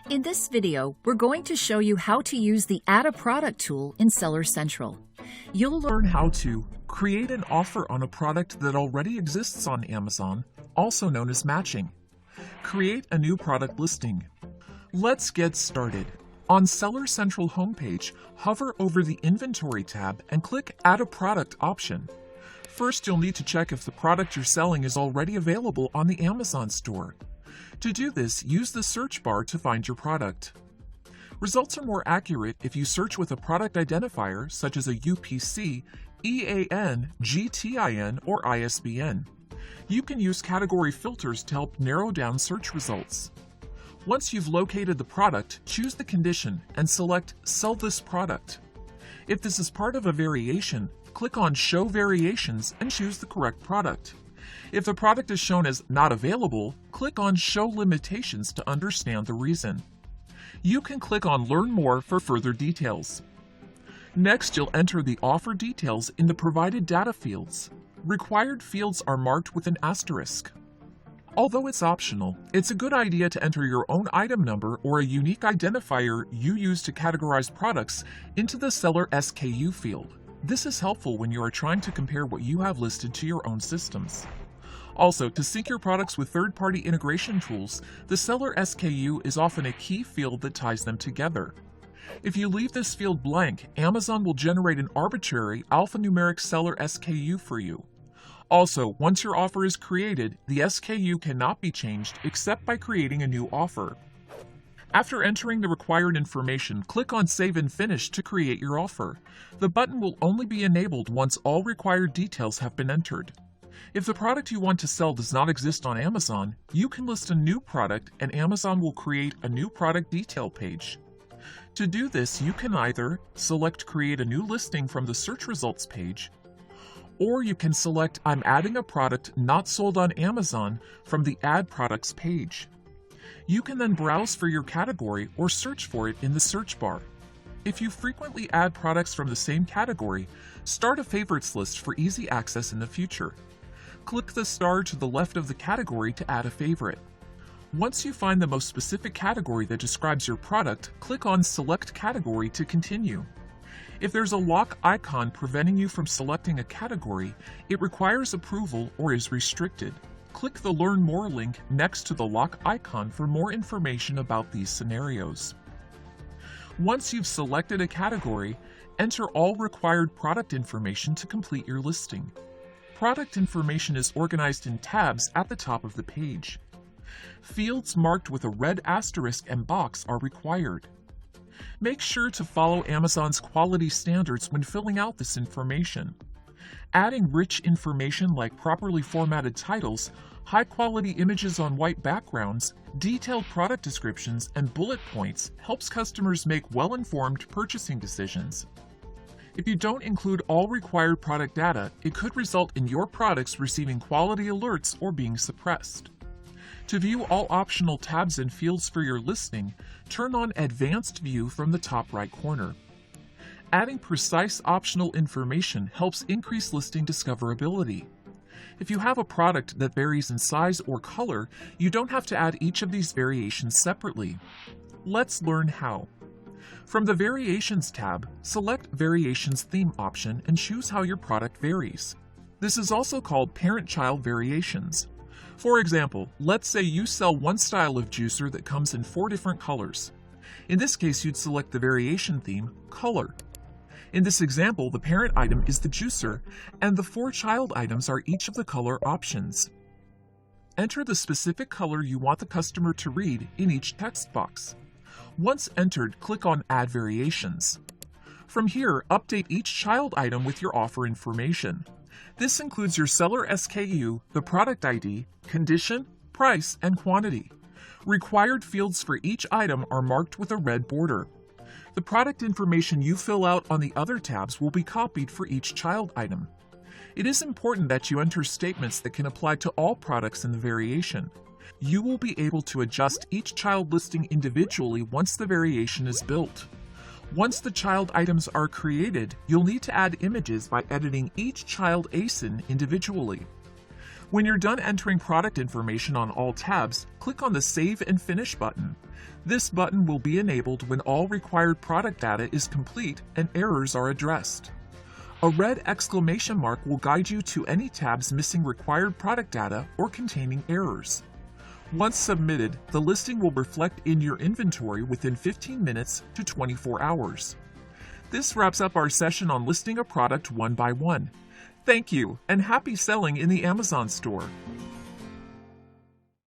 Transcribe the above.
In this video, we're going to show you how to use the Add a Product tool in Seller Central. You'll learn how to create an offer on a product that already exists on Amazon, also known as matching. Create a new product listing. Let's get started. On Seller Central homepage, hover over the Inventory tab and click Add a Product option. First, you'll need to check if the product you're selling is already available on the Amazon store. To do this, use the search bar to find your product. Results are more accurate if you search with a product identifier such as a UPC, EAN, GTIN, or ISBN. You can use category filters to help narrow down search results. Once you've located the product, choose the condition and select Sell this product. If this is part of a variation, click on Show Variations and choose the correct product. If the product is shown as not available, click on Show Limitations to understand the reason. You can click on Learn More for further details. Next, you'll enter the offer details in the provided data fields. Required fields are marked with an asterisk. Although it's optional, it's a good idea to enter your own item number or a unique identifier you use to categorize products into the Seller SKU field. This is helpful when you are trying to compare what you have listed to your own systems. Also, to sync your products with third-party integration tools, the Seller SKU is often a key field that ties them together. If you leave this field blank, Amazon will generate an arbitrary alphanumeric Seller SKU for you. Also, once your offer is created, the SKU cannot be changed except by creating a new offer. After entering the required information, click on Save and Finish to create your offer. The button will only be enabled once all required details have been entered. If the product you want to sell does not exist on Amazon, you can list a new product and Amazon will create a new product detail page. To do this, you can either select Create a new listing from the search results page, or you can select I'm adding a product not sold on Amazon from the Add Products page. You can then browse for your category or search for it in the search bar. If you frequently add products from the same category, start a favorites list for easy access in the future. Click the star to the left of the category to add a favorite. Once you find the most specific category that describes your product, click on Select Category to continue. If there's a lock icon preventing you from selecting a category, it requires approval or is restricted. Click the Learn More link next to the lock icon for more information about these scenarios. Once you've selected a category, enter all required product information to complete your listing. Product information is organized in tabs at the top of the page. Fields marked with a red asterisk and box are required. Make sure to follow Amazon's quality standards when filling out this information. Adding rich information like properly formatted titles, high-quality images on white backgrounds, detailed product descriptions, and bullet points helps customers make well-informed purchasing decisions. If you don't include all required product data, it could result in your products receiving quality alerts or being suppressed. To view all optional tabs and fields for your listing, turn on Advanced View from the top right corner. Adding precise optional information helps increase listing discoverability. If you have a product that varies in size or color, you don't have to add each of these variations separately. Let's learn how. From the Variations tab, select Variations Theme option and choose how your product varies. This is also called Parent-Child Variations. For example, let's say you sell one style of juicer that comes in 4 different colors. In this case, you'd select the variation theme, Color. In this example, the parent item is the juicer, and the 4 child items are each of the color options. Enter the specific color you want the customer to read in each text box. Once entered, click on Add Variations. From here, update each child item with your offer information. This includes your seller SKU, the product ID, condition, price, and quantity. Required fields for each item are marked with a red border. The product information you fill out on the other tabs will be copied for each child item. It is important that you enter statements that can apply to all products in the variation. You will be able to adjust each child listing individually once the variation is built. Once the child items are created, you'll need to add images by editing each child ASIN individually. When you're done entering product information on all tabs, click on the Save and Finish button. This button will be enabled when all required product data is complete and errors are addressed. A red exclamation mark will guide you to any tabs missing required product data or containing errors. Once submitted, the listing will reflect in your inventory within 15 minutes to 24 hours. This wraps up our session on listing a product one by one. Thank you, and happy selling in the Amazon store.